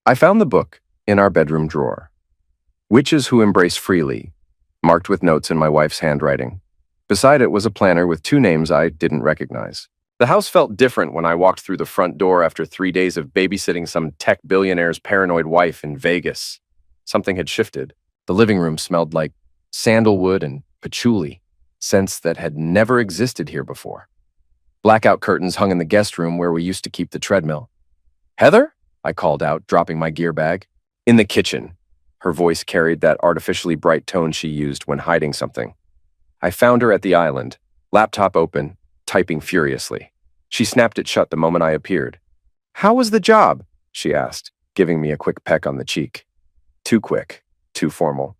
I found the book in our bedroom drawer. Witches Who Embrace Freely, marked with notes in my wife's handwriting. Beside it was a planner with two names I didn't recognize. The house felt different when I walked through the front door after 3 days of babysitting some tech billionaire's paranoid wife in Vegas. Something had shifted. The living room smelled like sandalwood and patchouli, scents that had never existed here before. Blackout curtains hung in the guest room where we used to keep the treadmill. "Heather?" I called out, dropping my gear bag. "In the kitchen." Her voice carried that artificially bright tone she used when hiding something. I found her at the island, laptop open, typing furiously. She snapped it shut the moment I appeared. "How was the job?" she asked, giving me a quick peck on the cheek. Too quick, too formal.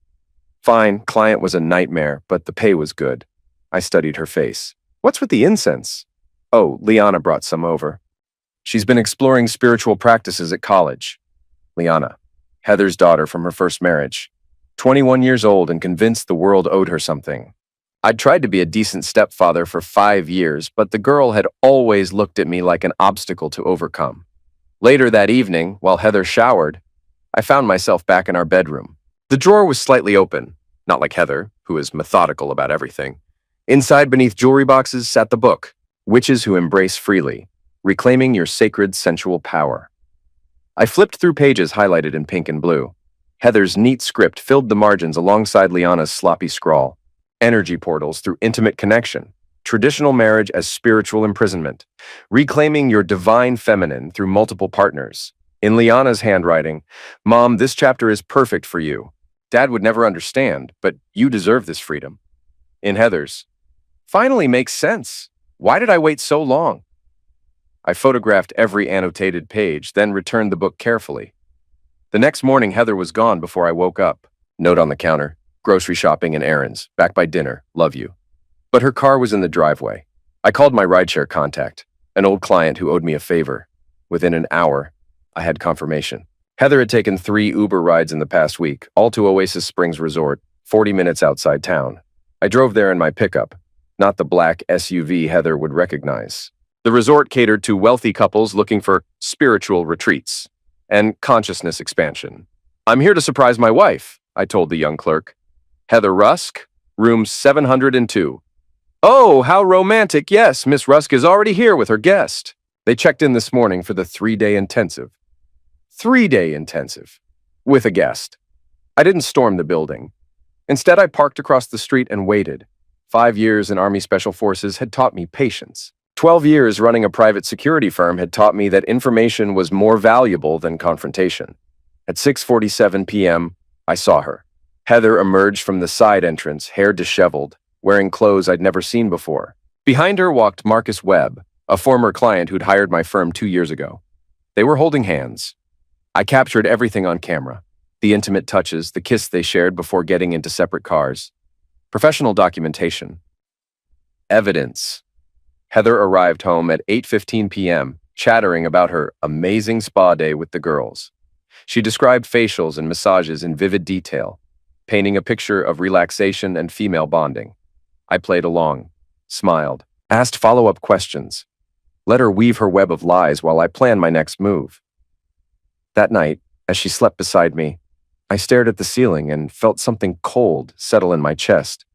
Fine, client was a nightmare, but the pay was good. I studied her face. "What's with the incense?" "Oh, Liana brought some over. She's been exploring spiritual practices at college." Liana, Heather's daughter from her first marriage. 21 years old and convinced the world owed her something. I'd tried to be a decent stepfather for 5 years, but the girl had always looked at me like an obstacle to overcome. Later that evening, while Heather showered, I found myself back in our bedroom. The drawer was slightly open, not like Heather, who is methodical about everything. Inside, beneath jewelry boxes, sat the book, Witches Who Embrace Freely, Reclaiming Your Sacred Sensual Power. I flipped through pages highlighted in pink and blue. Heather's neat script filled the margins alongside Liana's sloppy scrawl. Energy portals through intimate connection. Traditional marriage as spiritual imprisonment. Reclaiming your divine feminine through multiple partners. In Liana's handwriting, "Mom, this chapter is perfect for you. Dad would never understand, but you deserve this freedom." In Heather's, "Finally makes sense. Why did I wait so long?" I photographed every annotated page, then returned the book carefully. The next morning, Heather was gone before I woke up. Note on the counter, "Grocery shopping and errands. Back by dinner. Love you." But her car was in the driveway. I called my rideshare contact, an old client who owed me a favor. Within an hour, I had confirmation. Heather had taken 3 Uber rides in the past week, all to Oasis Springs Resort, 40 minutes outside town. I drove there in my pickup, not the black SUV Heather would recognize. The resort catered to wealthy couples looking for spiritual retreats and consciousness expansion. "I'm here to surprise my wife," I told the young clerk. "Heather Rusk, room 702. "Oh, how romantic. Yes, Miss Rusk is already here with her guest." They checked in this morning for the 3-day intensive. 3-day intensive. With a guest. I didn't storm the building. Instead, I parked across the street and waited. 5 years in Army Special Forces had taught me patience. 12 years running a private security firm had taught me that information was more valuable than confrontation. At 6:47 p.m., I saw her. Heather emerged from the side entrance, hair disheveled, wearing clothes I'd never seen before. Behind her walked Marcus Webb, a former client who'd hired my firm 2 years ago. They were holding hands. I captured everything on camera. The intimate touches, the kiss they shared before getting into separate cars. Professional documentation. Evidence. Heather arrived home at 8:15 p.m., chattering about her amazing spa day with the girls. She described facials and massages in vivid detail, painting a picture of relaxation and female bonding. I played along, smiled, asked follow-up questions, let her weave her web of lies while I planned my next move. That night, as she slept beside me, I stared at the ceiling and felt something cold settle in my chest.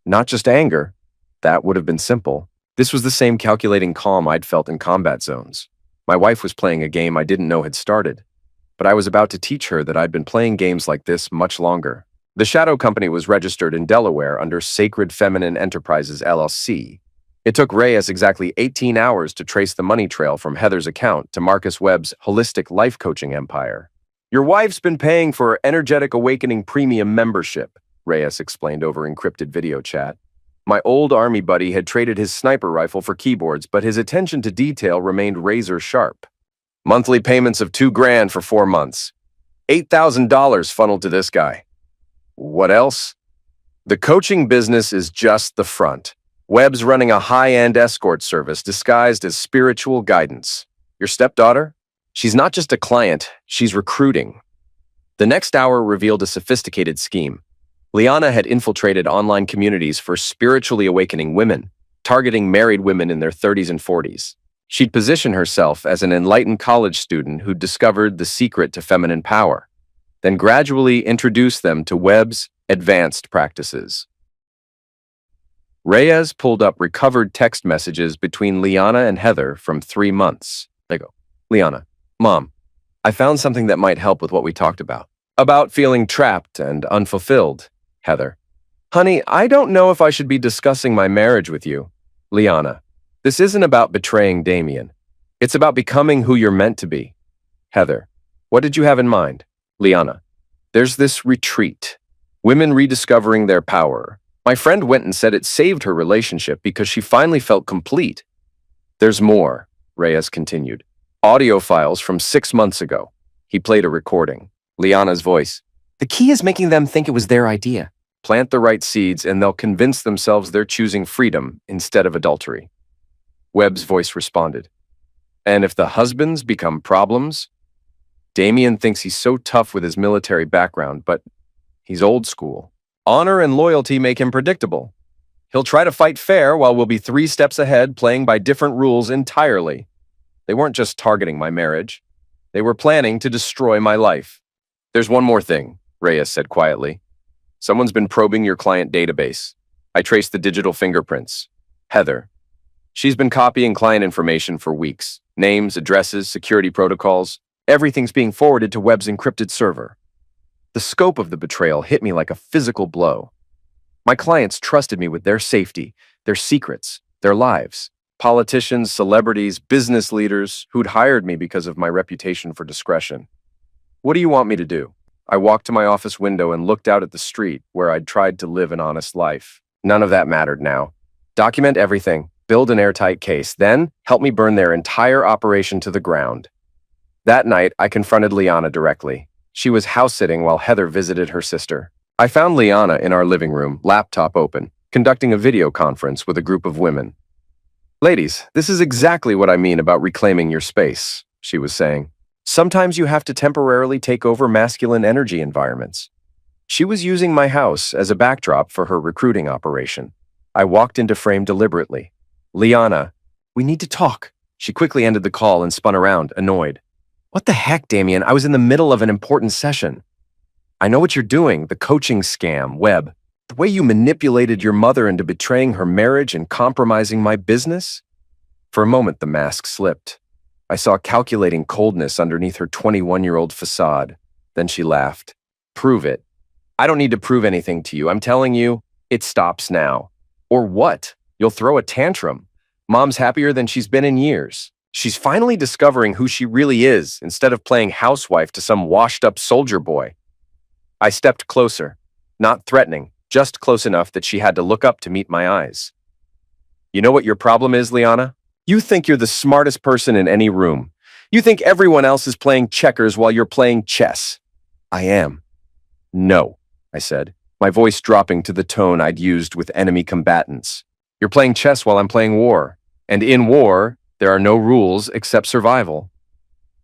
Not just anger. That would have been simple. This was the same calculating calm I'd felt in combat zones. My wife was playing a game I didn't know had started, but I was about to teach her that I'd been playing games like this much longer. The shadow company was registered in Delaware under Sacred Feminine Enterprises, LLC. It took Reyes exactly 18 hours to trace the money trail from Heather's account to Marcus Webb's holistic life coaching empire. "Your wife's been paying for her Energetic Awakening Premium membership," Reyes explained over encrypted video chat. My old Army buddy had traded his sniper rifle for keyboards, but his attention to detail remained razor sharp. Monthly payments of $2,000 for 4 months. $8,000 funneled to this guy. What else? The coaching business is just the front. Webb's running a high-end escort service disguised as spiritual guidance. Your stepdaughter? She's not just a client, she's recruiting. The next hour revealed a sophisticated scheme. Liana had infiltrated online communities for spiritually awakening women, targeting married women in their 30s and 40s. She'd position herself as an enlightened college student who'd discovered the secret to feminine power, then gradually introduce them to Webb's advanced practices. Reyes pulled up recovered text messages between Liana and Heather from 3 months ago. Liana, Mom, I found something that might help with what we talked about. About feeling trapped and unfulfilled. Heather, honey, I don't know if I should be discussing my marriage with you. Liana, this isn't about betraying Damien. It's about becoming who you're meant to be. Heather, what did you have in mind? Liana, there's this retreat. Women rediscovering their power. My friend went and said it saved her relationship because she finally felt complete. There's more, Reyes continued. Audio files from 6 months ago. He played a recording. Liana's voice. The key is making them think it was their idea. Plant the right seeds and they'll convince themselves they're choosing freedom instead of adultery. Webb's voice responded. And if the husbands become problems? Damien thinks he's so tough with his military background, but he's old school. Honor and loyalty make him predictable. He'll try to fight fair while we'll be 3 steps ahead, playing by different rules entirely. They weren't just targeting my marriage. They were planning to destroy my life. There's one more thing, Reyes said quietly. Someone's been probing your client database. I traced the digital fingerprints. Heather. She's been copying client information for weeks. Names, addresses, security protocols. Everything's being forwarded to Webb's encrypted server. The scope of the betrayal hit me like a physical blow. My clients trusted me with their safety, their secrets, their lives. Politicians, celebrities, business leaders who'd hired me because of my reputation for discretion. What do you want me to do? I walked to my office window and looked out at the street where I'd tried to live an honest life. None of that mattered now. Document everything, build an airtight case, then help me burn their entire operation to the ground. That night, I confronted Liana directly. She was house-sitting while Heather visited her sister. I found Liana in our living room, laptop open, conducting a video conference with a group of women. Ladies, this is exactly what I mean about reclaiming your space, she was saying. Sometimes you have to temporarily take over masculine energy environments. She was using my house as a backdrop for her recruiting operation. I walked into frame deliberately. Liana, we need to talk. She quickly ended the call and spun around, annoyed. What the heck, Damien? I was in the middle of an important session. I know what you're doing, the coaching scam, Webb. The way you manipulated your mother into betraying her marriage and compromising my business? For a moment, the mask slipped. I saw calculating coldness underneath her 21-year-old facade. Then she laughed. Prove it. I don't need to prove anything to you. I'm telling you, it stops now. Or what? You'll throw a tantrum. Mom's happier than she's been in years. She's finally discovering who she really is instead of playing housewife to some washed-up soldier boy. I stepped closer, not threatening, just close enough that she had to look up to meet my eyes. You know what your problem is, Liana? You think you're the smartest person in any room. You think everyone else is playing checkers while you're playing chess. I am. No, I said, my voice dropping to the tone I'd used with enemy combatants. You're playing chess while I'm playing war. And in war, there are no rules except survival.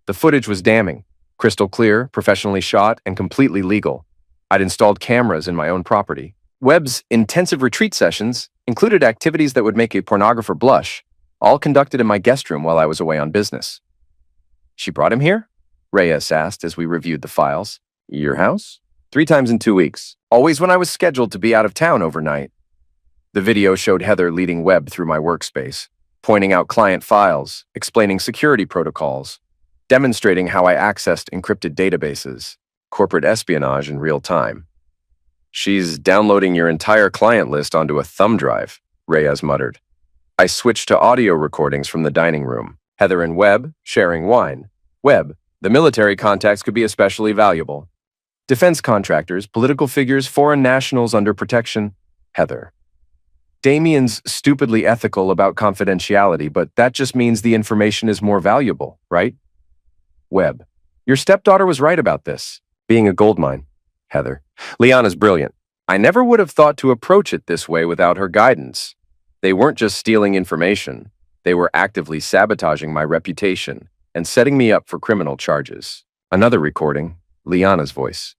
The footage was damning, crystal clear, professionally shot, and completely legal. I'd installed cameras in my own property. Webb's intensive retreat sessions included activities that would make a pornographer blush, all conducted in my guest room while I was away on business. She brought him here? Reyes asked as we reviewed the files. Your house? 3 times in 2 weeks, always when I was scheduled to be out of town overnight. The video showed Heather leading Webb through my workspace, pointing out client files, explaining security protocols, demonstrating how I accessed encrypted databases, corporate espionage in real time. She's downloading your entire client list onto a thumb drive, Reyes muttered. I switched to audio recordings from the dining room. Heather and Webb sharing wine. Webb, the military contacts could be especially valuable. Defense contractors, political figures, foreign nationals under protection. Heather. Damien's stupidly ethical about confidentiality, but that just means the information is more valuable, right? Webb. Your stepdaughter was right about this. Being a goldmine. Heather. Liana's brilliant. I never would have thought to approach it this way without her guidance. They weren't just stealing information. They were actively sabotaging my reputation and setting me up for criminal charges. Another recording, Liana's voice.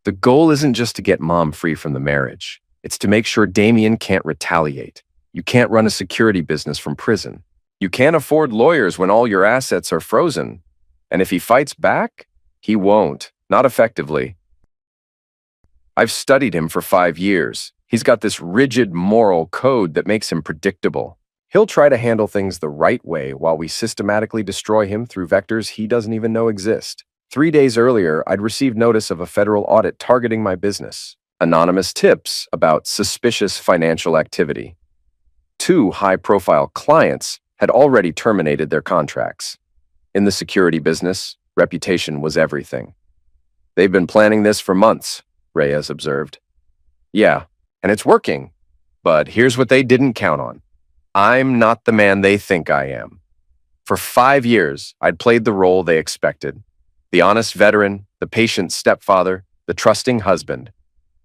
The goal isn't just to get Mom free from the marriage. It's to make sure Damien can't retaliate. You can't run a security business from prison. You can't afford lawyers when all your assets are frozen. And if he fights back, he won't. Not effectively. I've studied him for 5 years. He's got this rigid moral code that makes him predictable. He'll try to handle things the right way while we systematically destroy him through vectors he doesn't even know exist. 3 days earlier, I'd received notice of a federal audit targeting my business. Anonymous tips about suspicious financial activity. 2 high-profile clients had already terminated their contracts. In the security business, reputation was everything. They've been planning this for months, Reyes observed. Yeah, and it's working. But here's what they didn't count on. I'm not the man they think I am. For 5 years, I'd played the role they expected. The honest veteran, the patient stepfather, the trusting husband.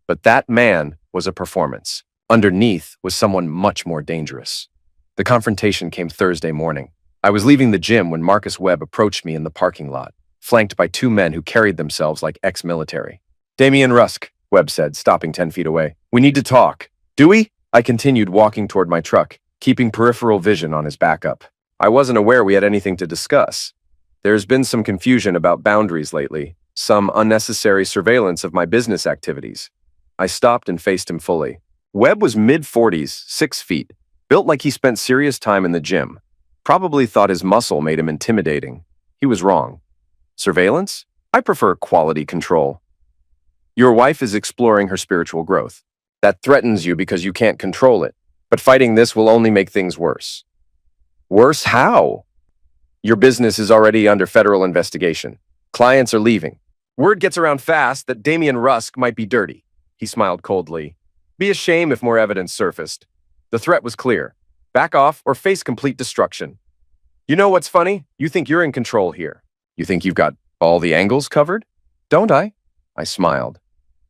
But that man was a performance. Underneath was someone much more dangerous. The confrontation came Thursday morning. I was leaving the gym when Marcus Webb approached me in the parking lot, flanked by 2 men who carried themselves like ex-military. Damian Rusk, Webb said, stopping 10 feet away. We need to talk. Do we? I continued walking toward my truck, keeping peripheral vision on his backup. I wasn't aware we had anything to discuss. There's been some confusion about boundaries lately, some unnecessary surveillance of my business activities. I stopped and faced him fully. Webb was mid-40s, 6 feet, built like he spent serious time in the gym. Probably thought his muscle made him intimidating. He was wrong. Surveillance? I prefer quality control. Your wife is exploring her spiritual growth. That threatens you because you can't control it. But fighting this will only make things worse. Worse how? Your business is already under federal investigation. Clients are leaving. Word gets around fast that Damian Rusk might be dirty. He smiled coldly. Be a shame if more evidence surfaced. The threat was clear. Back off or face complete destruction. You know what's funny? You think you're in control here. You think you've got all the angles covered? Don't I? I smiled.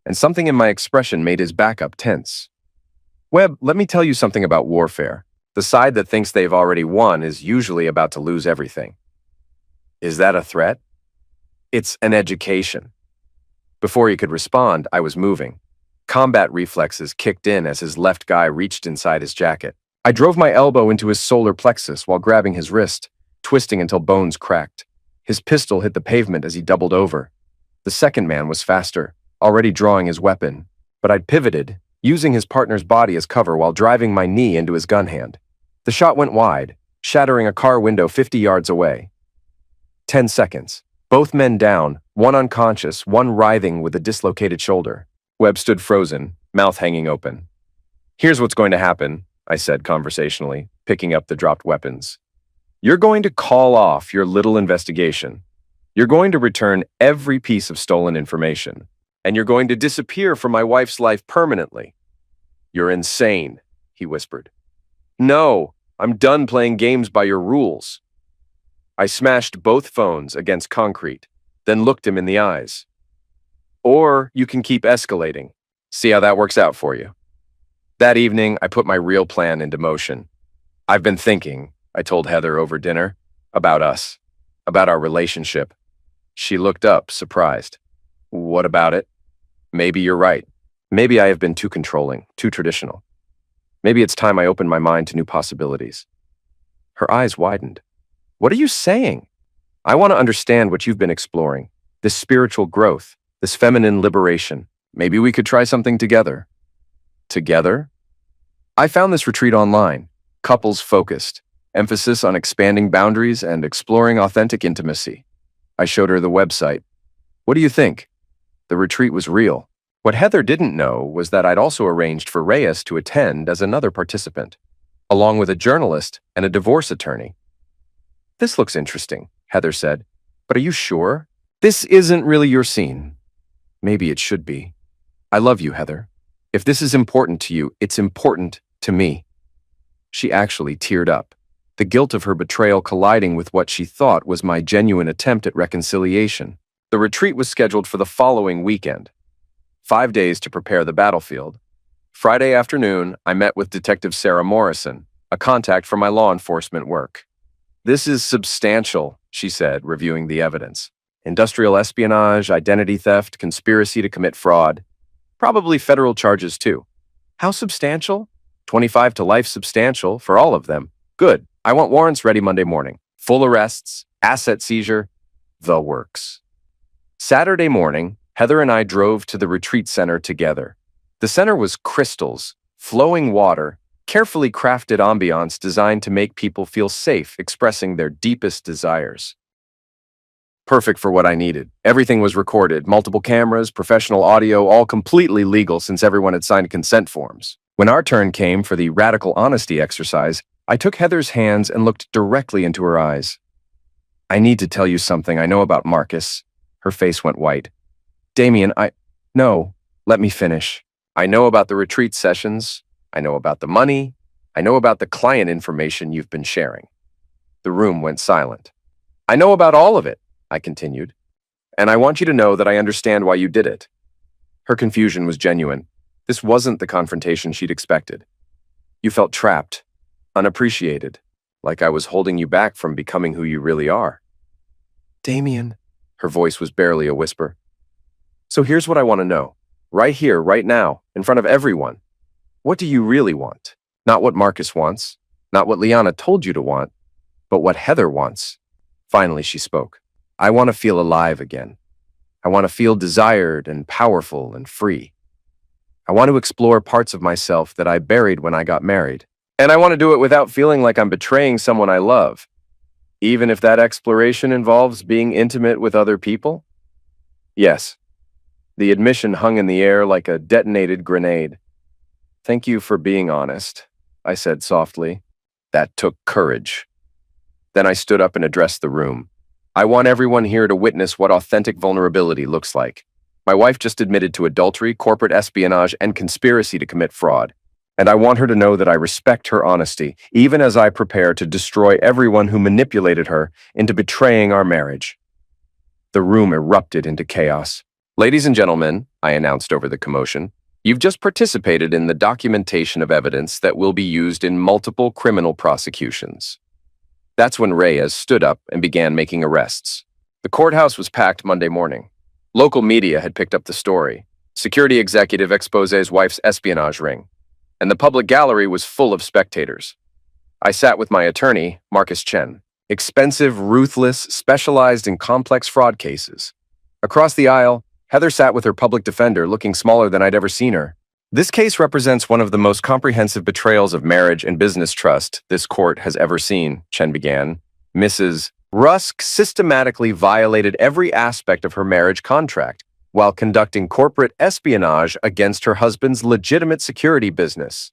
And something in my expression made his backup tense. Webb, let me tell you something about warfare. The side that thinks they've already won is usually about to lose everything. Is that a threat? It's an education. Before he could respond, I was moving. Combat reflexes kicked in as his left guy reached inside his jacket. I drove my elbow into his solar plexus while grabbing his wrist, twisting until bones cracked. His pistol hit the pavement as he doubled over. The second man was faster, already drawing his weapon, but I'd pivoted, using his partner's body as cover while driving my knee into his gun hand. The shot went wide, shattering a car window 50 yards away. 10 seconds. Both men down, one unconscious, one writhing with a dislocated shoulder. Webb stood frozen, mouth hanging open. Here's what's going to happen, I said conversationally, picking up the dropped weapons. You're going to call off your little investigation. You're going to return every piece of stolen information. And you're going to disappear from my wife's life permanently. You're insane, he whispered. No, I'm done playing games by your rules. I smashed both phones against concrete, then looked him in the eyes. Or you can keep escalating. See how that works out for you. That evening, I put my real plan into motion. I've been thinking, I told Heather over dinner, about us, about our relationship. She looked up, surprised. What about it? Maybe you're right. Maybe I have been too controlling, too traditional. Maybe it's time I opened my mind to new possibilities. Her eyes widened. What are you saying? I want to understand what you've been exploring. This spiritual growth, this feminine liberation. Maybe we could try something together. Together? I found this retreat online. Couples focused. Emphasis on expanding boundaries and exploring authentic intimacy. I showed her the website. What do you think? The retreat was real. What Heather didn't know was that I'd also arranged for Reyes to attend as another participant, along with a journalist and a divorce attorney. This looks interesting, Heather said. But are you sure? This isn't really your scene. Maybe it should be. I love you, Heather. If this is important to you, it's important to me. She actually teared up, the guilt of her betrayal colliding with what she thought was my genuine attempt at reconciliation. The retreat was scheduled for the following weekend. 5 days to prepare the battlefield. Friday afternoon, I met with Detective Sarah Morrison, a contact for my law enforcement work. This is substantial, she said, reviewing the evidence. Industrial espionage, identity theft, conspiracy to commit fraud. Probably federal charges too. How substantial? 25 to life substantial for all of them. Good. I want warrants ready Monday morning. Full arrests, asset seizure, the works. Saturday morning, Heather and I drove to the retreat center together. The center was crystals, flowing water, carefully crafted ambiance designed to make people feel safe expressing their deepest desires. Perfect for what I needed. Everything was recorded, multiple cameras, professional audio, all completely legal since everyone had signed consent forms. When our turn came for the radical honesty exercise, I took Heather's hands and looked directly into her eyes. I need to tell you something I know about Marcus. Her face went white. Damien, No, let me finish. I know about the retreat sessions. I know about the money. I know about the client information you've been sharing. The room went silent. I know about all of it, I continued. And I want you to know that I understand why you did it. Her confusion was genuine. This wasn't the confrontation she'd expected. You felt trapped, unappreciated, like I was holding you back from becoming who you really are. Damien, her voice was barely a whisper. So here's what I want to know. Right here, right now, in front of everyone. What do you really want? Not what Marcus wants, not what Liana told you to want, but what Heather wants. Finally, she spoke. I want to feel alive again. I want to feel desired and powerful and free. I want to explore parts of myself that I buried when I got married. And I want to do it without feeling like I'm betraying someone I love, even if that exploration involves being intimate with other people. Yes, the admission hung in the air like a detonated grenade. Thank you for being honest, I said softly. That took courage. Then I stood up and addressed the room. I want everyone here to witness what authentic vulnerability looks like. My wife just admitted to adultery, corporate espionage, and conspiracy to commit fraud. And I want her to know that I respect her honesty, even as I prepare to destroy everyone who manipulated her into betraying our marriage. The room erupted into chaos. Ladies and gentlemen, I announced over the commotion, you've just participated in the documentation of evidence that will be used in multiple criminal prosecutions. That's when Reyes stood up and began making arrests. The courthouse was packed Monday morning. Local media had picked up the story. Security executive exposes wife's espionage ring. And the public gallery was full of spectators. I sat with my attorney, Marcus Chen. Expensive, ruthless, specialized in complex fraud cases. Across the aisle, Heather sat with her public defender, looking smaller than I'd ever seen her. This case represents one of the most comprehensive betrayals of marriage and business trust this court has ever seen, Chen began. Mrs. Rusk systematically violated every aspect of her marriage contract while conducting corporate espionage against her husband's legitimate security business.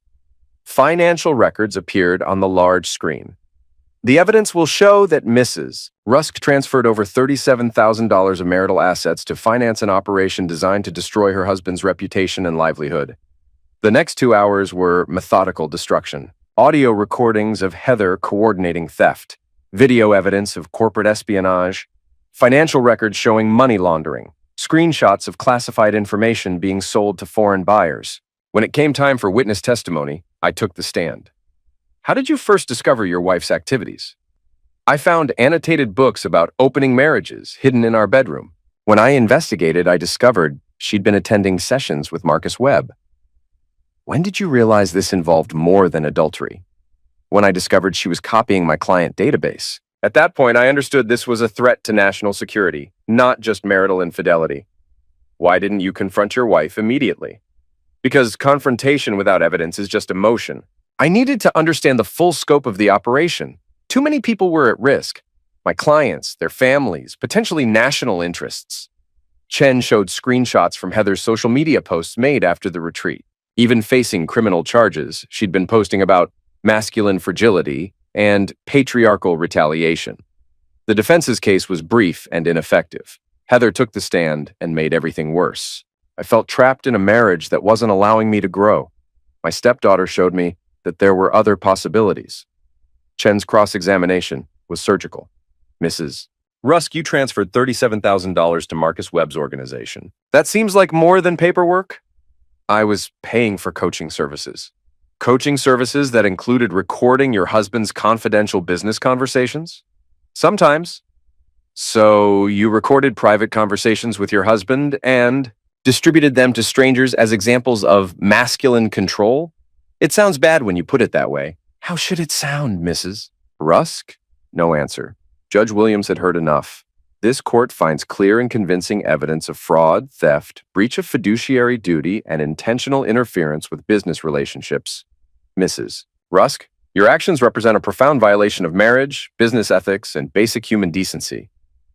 Financial records appeared on the large screen. The evidence will show that Mrs. Rusk transferred over $37,000 of marital assets to finance an operation designed to destroy her husband's reputation and livelihood. The next 2 hours were methodical destruction. Audio recordings of Heather coordinating theft, video evidence of corporate espionage, financial records showing money laundering, screenshots of classified information being sold to foreign buyers. When it came time for witness testimony, I took the stand. How did you first discover your wife's activities? I found annotated books about opening marriages hidden in our bedroom. When I investigated, I discovered she'd been attending sessions with Marcus Webb. When did you realize this involved more than adultery? When I discovered she was copying my client database. At that point, I understood this was a threat to national security, not just marital infidelity. Why didn't you confront your wife immediately? Because confrontation without evidence is just emotion. I needed to understand the full scope of the operation. Too many people were at risk. My clients, their families, potentially national interests. Chen showed screenshots from Heather's social media posts made after the retreat. Even facing criminal charges, she'd been posting about masculine fragility and patriarchal retaliation. The defense's case was brief and ineffective. Heather took the stand and made everything worse. I felt trapped in a marriage that wasn't allowing me to grow. My stepdaughter showed me that there were other possibilities. Chen's cross-examination was surgical. Mrs. Rusk, you transferred $37,000 to Marcus Webb's organization. That seems like more than paperwork. I was paying for coaching services. Coaching services that included recording your husband's confidential business conversations? Sometimes. So you recorded private conversations with your husband and distributed them to strangers as examples of masculine control? It sounds bad when you put it that way. How should it sound, Mrs.? Rusk? No answer. Judge Williams had heard enough. This court finds clear and convincing evidence of fraud, theft, breach of fiduciary duty, and intentional interference with business relationships. Mrs. Rusk, your actions represent a profound violation of marriage, business ethics, and basic human decency.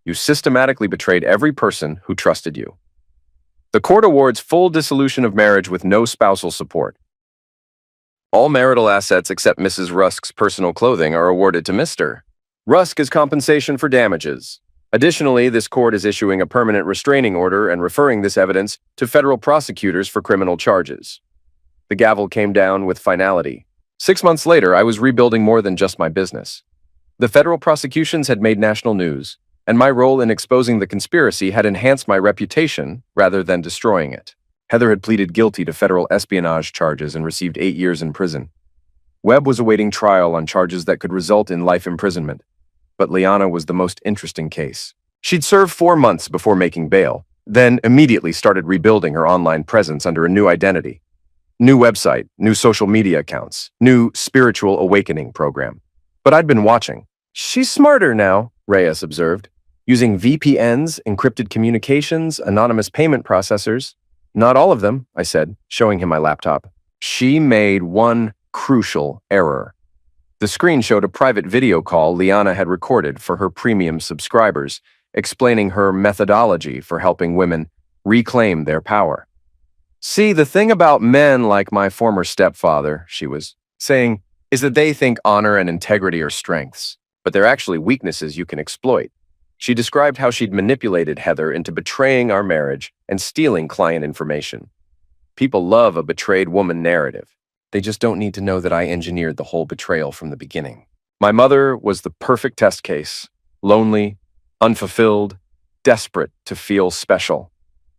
You systematically betrayed every person who trusted you. The court awards full dissolution of marriage with no spousal support. All marital assets except Mrs. Rusk's personal clothing are awarded to Mr. Rusk as compensation for damages. Additionally, this court is issuing a permanent restraining order and referring this evidence to federal prosecutors for criminal charges. The gavel came down with finality. 6 months later, I was rebuilding more than just my business. The federal prosecutions had made national news, and my role in exposing the conspiracy had enhanced my reputation rather than destroying it. Heather had pleaded guilty to federal espionage charges and received 8 years in prison. Webb was awaiting trial on charges that could result in life imprisonment. But Liana was the most interesting case. She'd served 4 months before making bail, then immediately started rebuilding her online presence under a new identity. New website, new social media accounts, new spiritual awakening program. But I'd been watching. She's smarter now, Reyes observed, using VPNs, encrypted communications, anonymous payment processors. Not all of them, I said, showing him my laptop. She made one crucial error. The screen showed a private video call Liana had recorded for her premium subscribers, explaining her methodology for helping women reclaim their power. See, the thing about men like my former stepfather, she was saying, is that they think honor and integrity are strengths, but they're actually weaknesses you can exploit. She described how she'd manipulated Heather into betraying our marriage and stealing client information. People love a betrayed woman narrative. They just don't need to know that I engineered the whole betrayal from the beginning. My mother was the perfect test case, lonely, unfulfilled, desperate to feel special.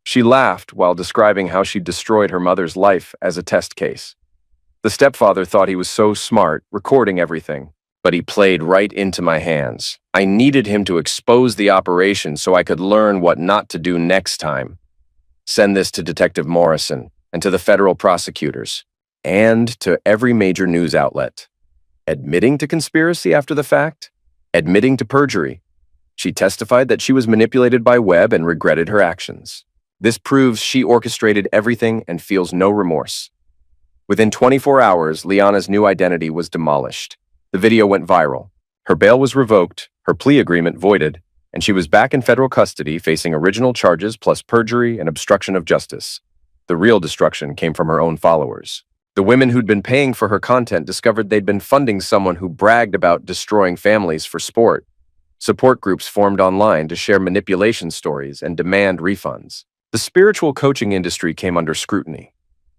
She laughed while describing how she destroyed her mother's life as a test case. The stepfather thought he was so smart, recording everything, but he played right into my hands. I needed him to expose the operation so I could learn what not to do next time. Send this to Detective Morrison and to the federal prosecutors, and to every major news outlet. Admitting to conspiracy after the fact? Admitting to perjury. She testified that she was manipulated by Webb and regretted her actions. This proves she orchestrated everything and feels no remorse. Within 24 hours, Liana's new identity was demolished. The video went viral. Her bail was revoked, her plea agreement voided, and she was back in federal custody facing original charges plus perjury and obstruction of justice. The real destruction came from her own followers. The women who'd been paying for her content discovered they'd been funding someone who bragged about destroying families for sport. Support groups formed online to share manipulation stories and demand refunds. The spiritual coaching industry came under scrutiny.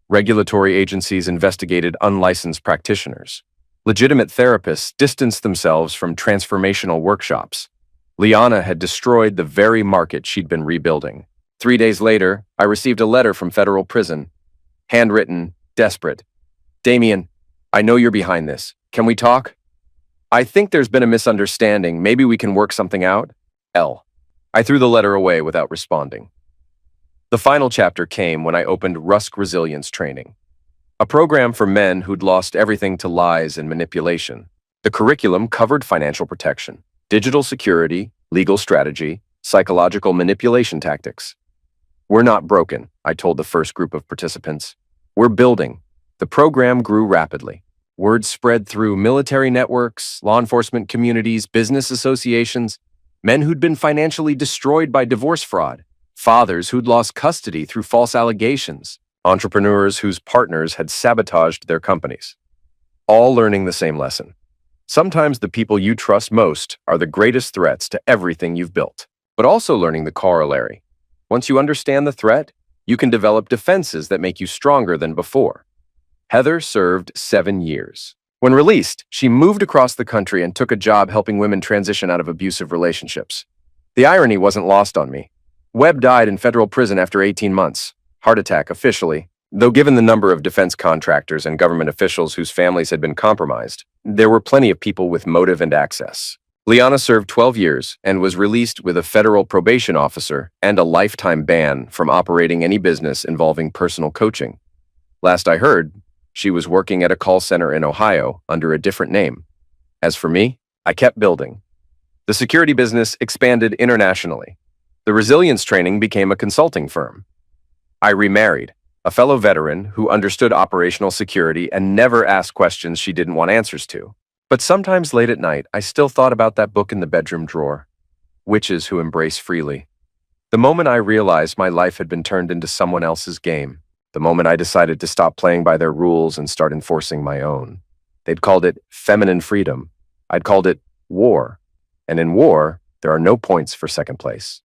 Regulatory agencies investigated unlicensed practitioners. Legitimate therapists distanced themselves from transformational workshops. Liana had destroyed the very market she'd been rebuilding. 3 days later, I received a letter from federal prison. Handwritten, desperate. Damien, I know you're behind this. Can we talk? I think there's been a misunderstanding. Maybe we can work something out? L. I threw the letter away without responding. The final chapter came when I opened Rusk Resilience Training, a program for men who'd lost everything to lies and manipulation. The curriculum covered financial protection, digital security, legal strategy, psychological manipulation tactics. We're not broken, I told the first group of participants. We're building. The program grew rapidly. Word spread through military networks, law enforcement communities, business associations, men who'd been financially destroyed by divorce fraud, fathers who'd lost custody through false allegations, entrepreneurs whose partners had sabotaged their companies. All learning the same lesson. Sometimes the people you trust most are the greatest threats to everything you've built, but also learning the corollary. Once you understand the threat, you can develop defenses that make you stronger than before. Heather served 7 years. When released, she moved across the country and took a job helping women transition out of abusive relationships. The irony wasn't lost on me. Webb died in federal prison after 18 months. Heart attack officially. Though given the number of defense contractors and government officials whose families had been compromised, there were plenty of people with motive and access. Liana served 12 years and was released with a federal probation officer and a lifetime ban from operating any business involving personal coaching. Last I heard, she was working at a call center in Ohio under a different name. As for me, I kept building. The security business expanded internationally. The resilience training became a consulting firm. I remarried, a fellow veteran who understood operational security and never asked questions she didn't want answers to. But sometimes late at night, I still thought about that book in the bedroom drawer, Witches Who Embrace Freely. The moment I realized my life had been turned into someone else's game, the moment I decided to stop playing by their rules and start enforcing my own. They'd called it feminine freedom. I'd called it war. And in war, there are no points for second place.